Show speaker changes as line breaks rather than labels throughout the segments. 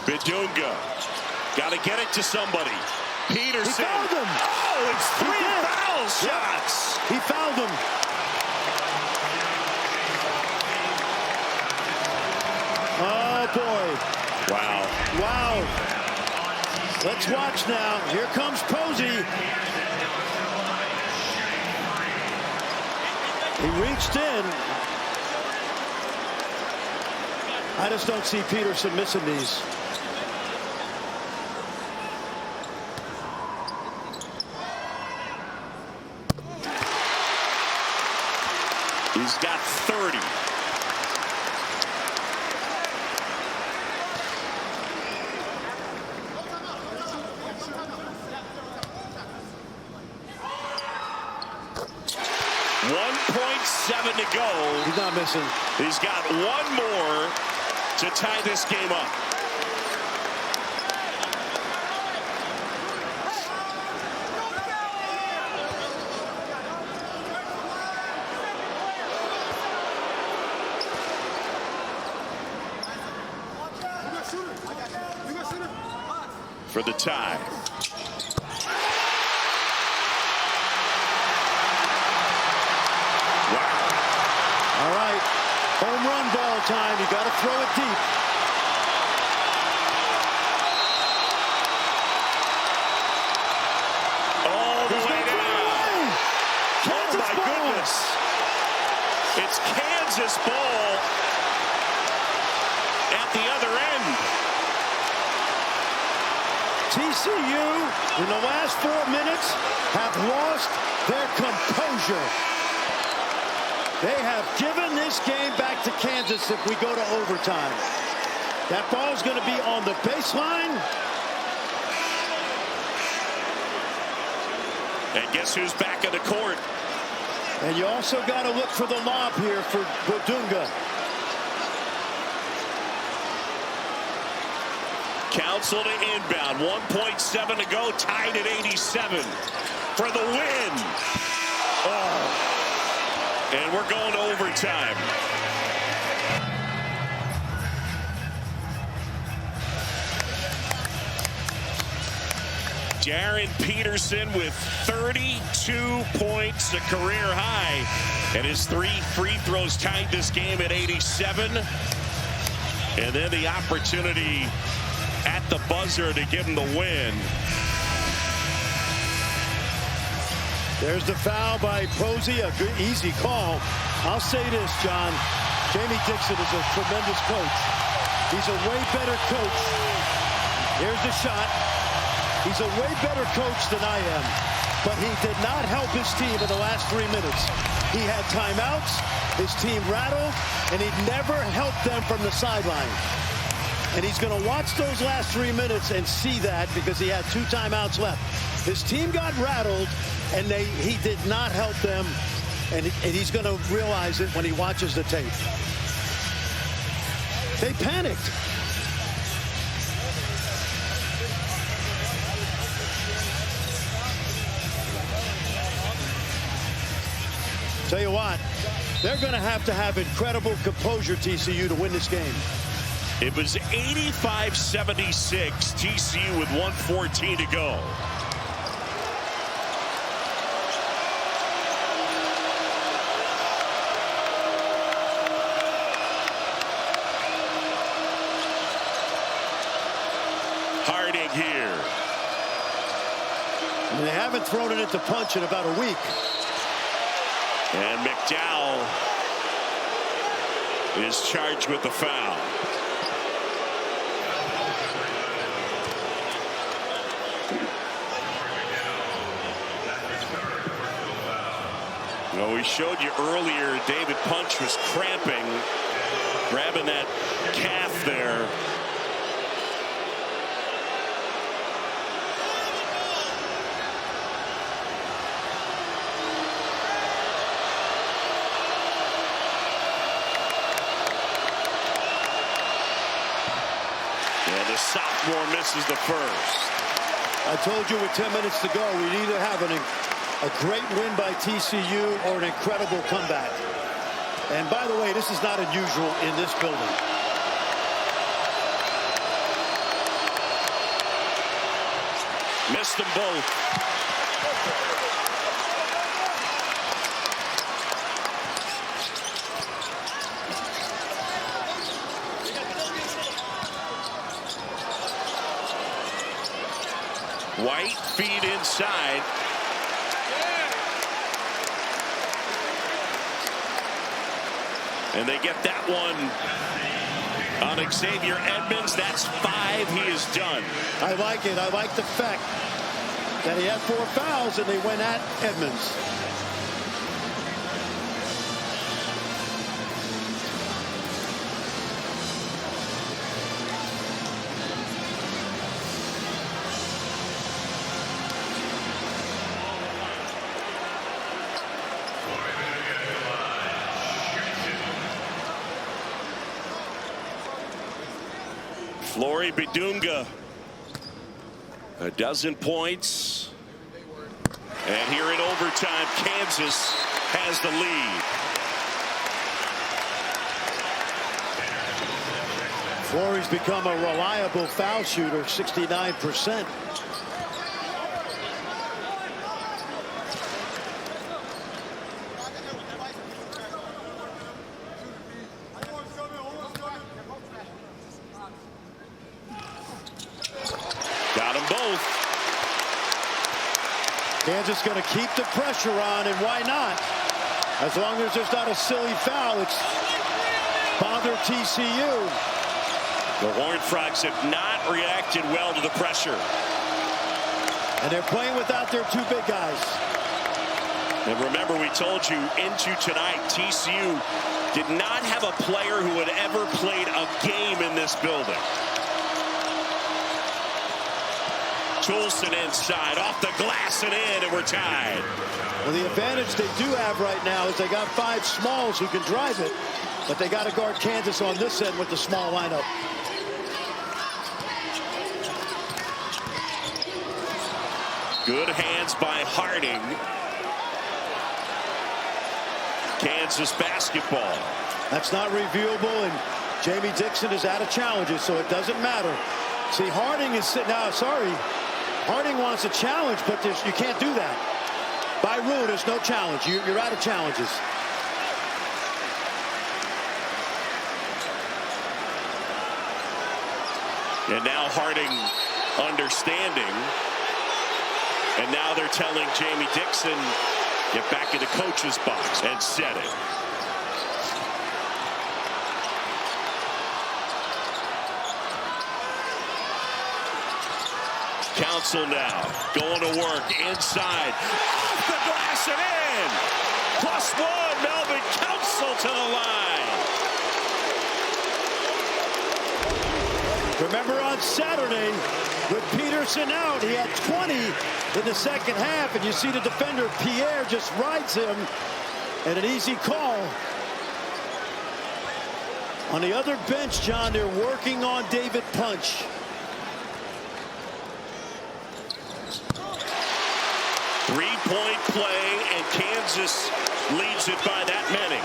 Bidunga. Got to get it to somebody. Peterson.
He fouled him.
Oh, it's 3 foul shots.
He fouled him. Oh, boy.
Wow.
Wow. Let's watch now. Here comes Posey. He reached in. I just don't see Peterson missing these.
He's got 30. .7 to go.
He's not missing.
He's got one more to tie this game up. For the tie.
All right, home run ball time. You got to throw it deep.
All the way down. Oh my goodness. It's Kansas ball at the other end.
TCU in the last 4 minutes have lost their composure. They have given this game back to Kansas if we go to overtime. That ball's going to be on the baseline.
And guess who's back in the court?
And you also got to look for the lob here for Bidunga.
Council to inbound. 1.7 to go. Tied at 87 for the win. Oh. And we're going to overtime. Darren Peterson with 32 points, a career high. And his 3 free throws tied this game at 87. And then the opportunity at the buzzer to give him the win.
There's the foul by Posey, a good, easy call. I'll say this, John. Jamie Dixon is a tremendous coach. He's a way better coach. Here's the shot. He's a way better coach than I am. But he did not help his team in the last 3 minutes. He had timeouts, his team rattled, and he never helped them from the sideline. And he's going to watch those last 3 minutes and see that because he had 2 timeouts left. His team got rattled, and he did not help them, and he's going to realize it when he watches the tape. They panicked. Tell you what, they're going to have incredible composure, TCU, to win this game.
It was 85-76, TCU with 1:14 to go. Harding here.
And they haven't thrown it into punch in about a week.
And McDowell is charged with the foul. Well, we showed you earlier, David Punch was cramping, grabbing that calf there. And the sophomore misses the first.
I told you with 10 minutes to go, we either have a great win by TCU or an incredible comeback. And by the way, this is not unusual in this building.
Missed them both. White feed inside. And they get that one on Xavier Edmonds. That's 5. He is done.
I like it. I like the fact that he had 4 fouls and they went at Edmonds.
Flory Bidunga, 12 points. And here in overtime, Kansas has the lead.
Flory's become a reliable foul shooter, 69%.
Got them both.
Kansas going to keep the pressure on, and why not? As long as there's not a silly foul, it's bother TCU.
The Horned Frogs have not reacted well to the pressure.
And they're playing without their 2 big guys.
And remember, we told you into tonight, TCU did not have a player who had ever played a game in this building. Toulson inside, off the glass and in, and we're tied.
Well, the advantage they do have right now is they got 5 smalls who can drive it, but they got to guard Kansas on this end with the small lineup.
Good hands by Harding. Kansas basketball.
That's not reviewable, and Jamie Dixon is out of challenges, so it doesn't matter. See, Harding is sitting out. Sorry, Harding wants a challenge, but you can't do that. By rule, there's no challenge. You're out of challenges.
And now Harding understanding. And now they're telling Jamie Dixon, get back in the coach's box and set it. Council now going to work inside, off the glass and in. +1, Melvin Council to the line.
Remember on Saturday, with Peterson out, he had 20 in the second half, and you see the defender Pierre just rides him, and an easy call. On the other bench, John, they're working on David Punch.
Three-point play, and Kansas leads it by that many.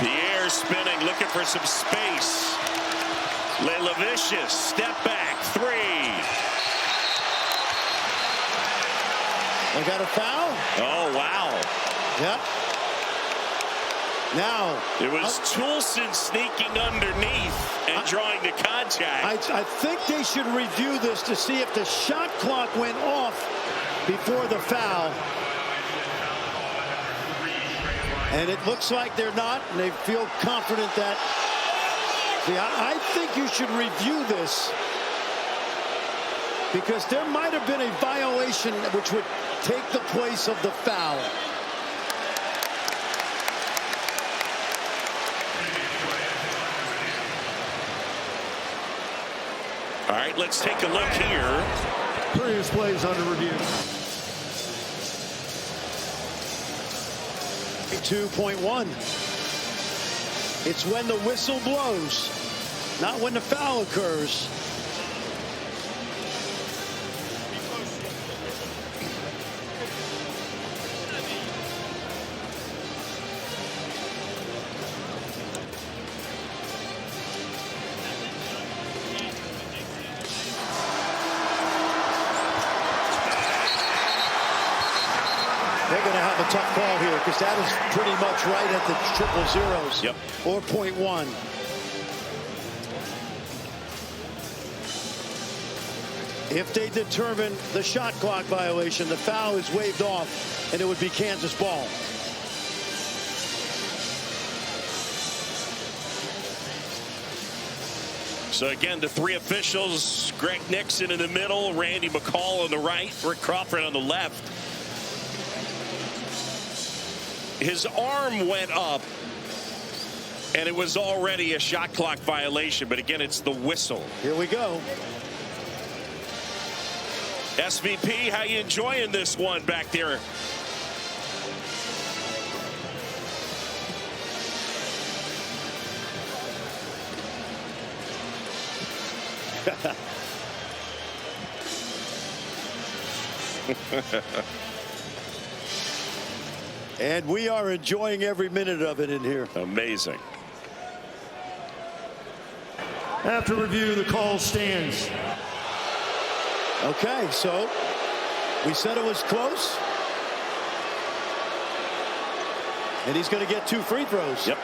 Pierre spinning, looking for some space. Levicious, step back, 3.
They got a foul?
Oh, wow.
Yep. Now.
It was Toulson sneaking underneath and drawing the contact.
I think they should review this to see if the shot clock went off before the foul. And it looks like they're not, and they feel confident that. See, I think you should review this, because there might have been a violation which would take the place of the foul.
All right, let's take a look here.
Previous plays under review. 2.1. It's when the whistle blows, not when the foul occurs. They're going to have a tough call here because that is pretty much right at the triple zeros.
Yep.
Or .1. If they determine the shot clock violation, the foul is waved off, and it would be Kansas ball.
So again, the three officials, Greg Nixon in the middle, Randy McCall on the right, Rick Crawford on the left. His arm went up, and it was already a shot clock violation. But again, it's the whistle.
Here we go.
SVP, how you enjoying this one back there?
And we are enjoying every minute of it in here.
Amazing.
After review, the call stands.
Okay, so we said it was close. And he's going to get 2 free throws.
Yep.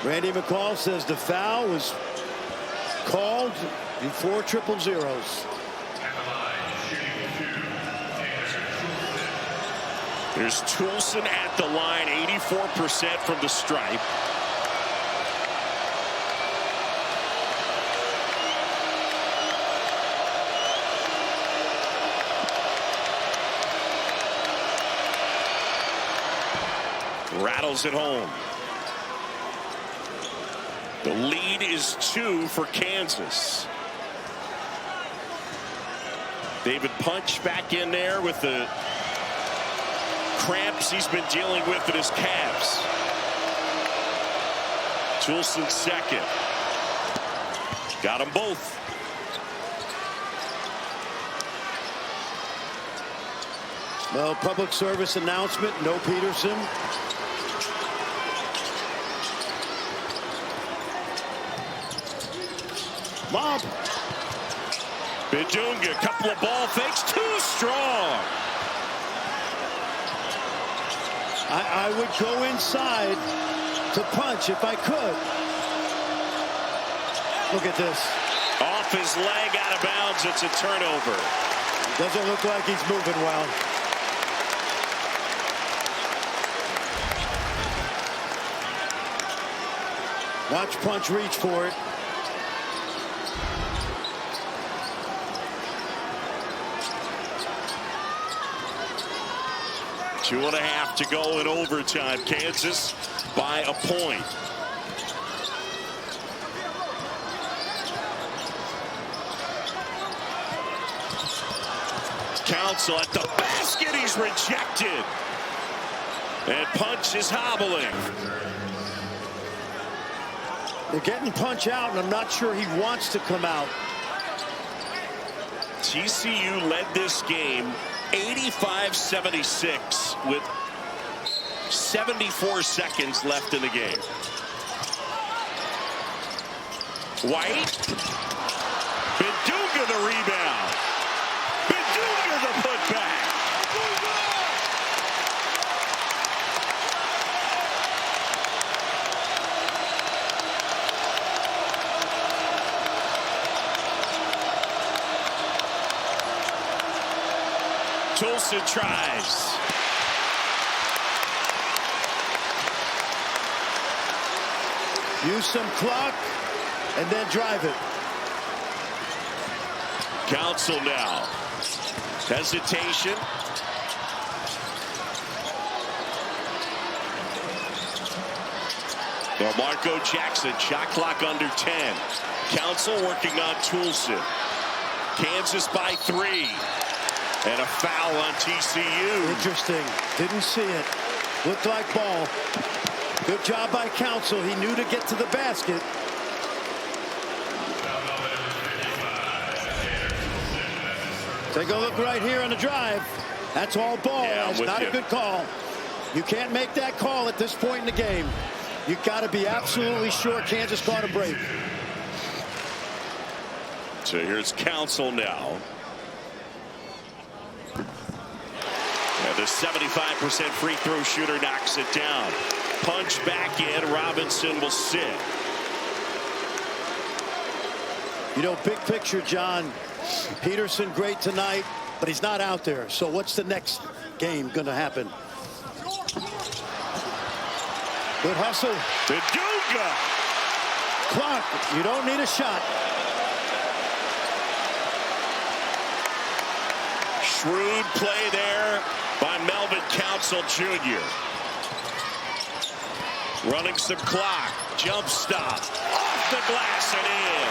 Randy McCall says the foul was called before triple zeros.
There's Toulson at the line, 84% from the stripe. Rattles it home. The lead is 2 for Kansas. David Punch back in there with the cramps he's been dealing with in his calves. Toulson second. Got them both.
Well, public service announcement, no Peterson. Mob.
Bidunga, couple of ball fakes, too strong.
I would go inside to Punch if I could. Look at this.
Off his leg, out of bounds. It's a turnover.
Doesn't look like he's moving well. Watch Punch reach for it.
Two and a half to go in overtime. Kansas by a point. Council at the basket. He's rejected. And Punch is hobbling.
They're getting Punch out, and I'm not sure he wants to come out.
TCU led this game 85-76 with 74 seconds left in the game. White. Bidunga the rebound. Bidunga the putback. Toulson tries.
Use some clock and then drive it.
Council now. Hesitation. Well, Marco Jackson, shot clock under 10. Council working on Toulson. Kansas by 3. And a foul on TCU.
Interesting. Didn't see it. Looked like ball. Good job by Council. He knew to get to the basket. Take a look right here on the drive. That's all ball.
Yeah,
That's not a good call. You can't make that call at this point in the game. You got to be absolutely sure Kansas caught a break.
So here's Council now. And the 75% free throw shooter knocks it down. Punch back in. Robinson will sit.
You know, big picture, John. Peterson great tonight, but he's not out there. So what's the next game going to happen? Good hustle.
Dunga.
Clock. You don't need a shot.
Shrewd play there by Melvin Council Jr. Running some clock. Jump stop. Off the glass and in.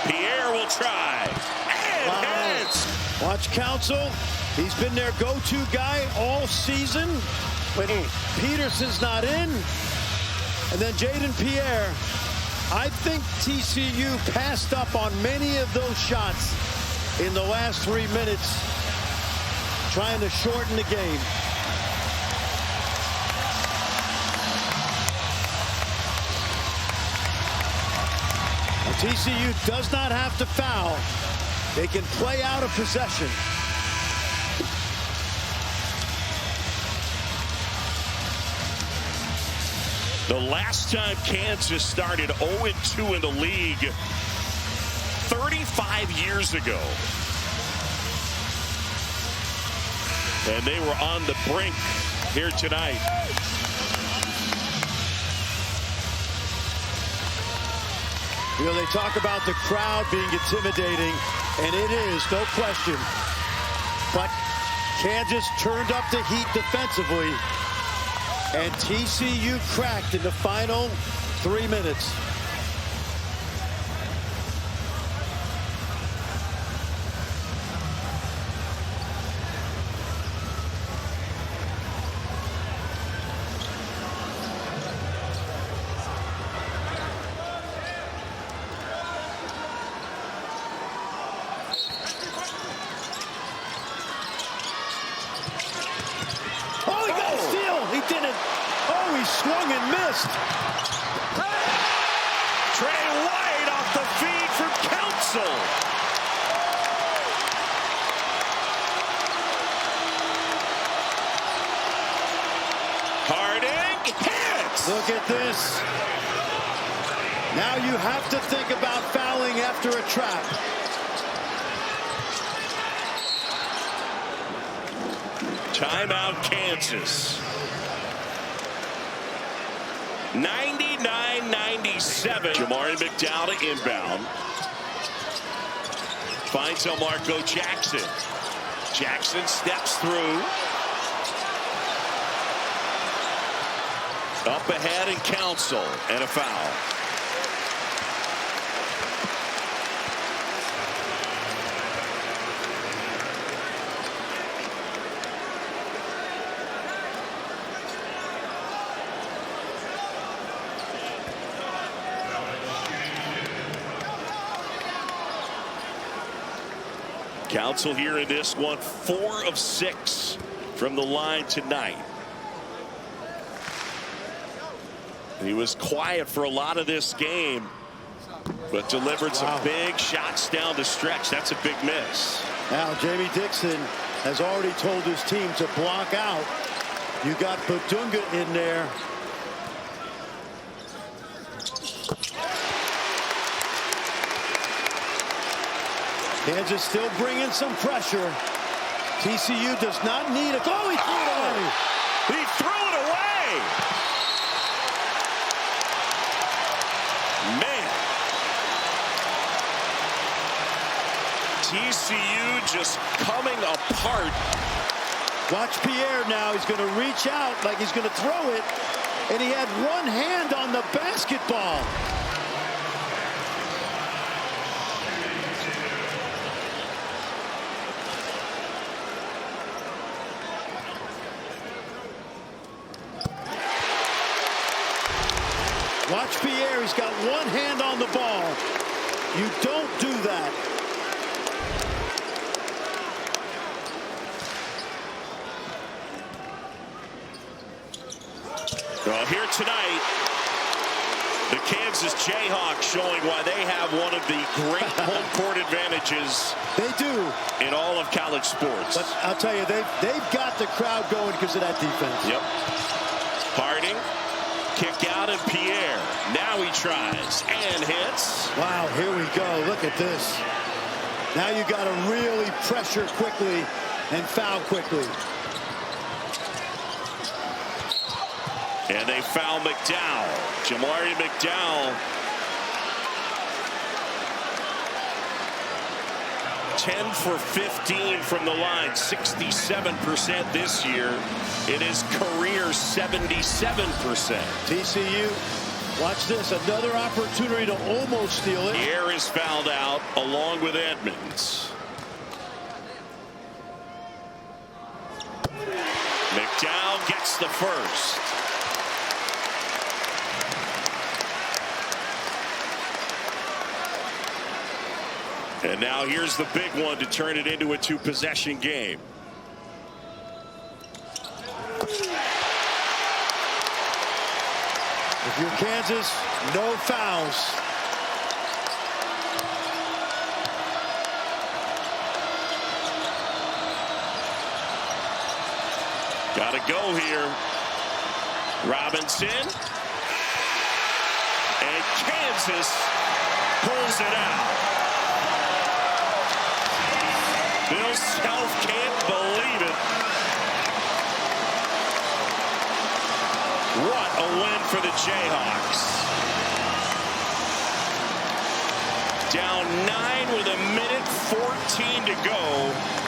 Pierre will try. And hits.
Watch Council. He's been their go-to guy all season. When Peterson's not in. And then Jaden Pierre. I think TCU passed up on many of those shots in the last 3 minutes, trying to shorten the game. Now, TCU does not have to foul. They can play out a possession.
The last time Kansas started 0-2 in the league 35 years ago. And they were on the brink here tonight.
You know, they talk about the crowd being intimidating, and it is, no question. But Kansas turned up the heat defensively. And TCU cracked in the final 3 minutes. Oh, he got a steal. He didn't. Oh, he swung and missed.
Trey White off the feed from Council. Harding hits.
Look at this. Now you have to think about fouling after a trap.
Timeout, Kansas. 99-97. Jamari McDowell inbound. Finds Marco Jackson. Jackson steps through. Up ahead and Council. And a foul. Council here in this one, 4 of 6 from the line tonight. He was quiet for a lot of this game, but delivered some big shots down the stretch. That's a big miss.
Now Jamie Dixon has already told his team to block out. You got Badunga in there. Kansas still bringing some pressure. TCU does not need a goal. He threw it away.
He threw it away. Man. TCU just coming apart
Watch Pierre now. He's going to reach out like he's going to throw it. And he had one hand on the basketball. Watch Pierre. He's got one hand on the ball. You don't do that.
Well, here tonight, the Kansas Jayhawks showing why they have one of the great home court advantages.
They do.
In all of college sports.
But I'll tell you, they've got the crowd going because of that defense.
Yep. Harding, kick out, and Pierre. Now he tries and hits.
Wow, here we go. Look at this. Now you got to really pressure quickly and foul quickly.
And they foul McDowell. Jamari McDowell. 10 for 15 from the line, 67% this year. It is career 77%.
TCU, watch this, another opportunity to almost steal it.
Pierre is fouled out along with Edmonds. McDowell gets the first. And now here's the big one to turn it into a two-possession game.
If you're Kansas, no fouls.
Got to go here. Robinson. And Kansas pulls it out. Bill Self can't believe it. What a win for the Jayhawks. Down 9 with 1:14 to go.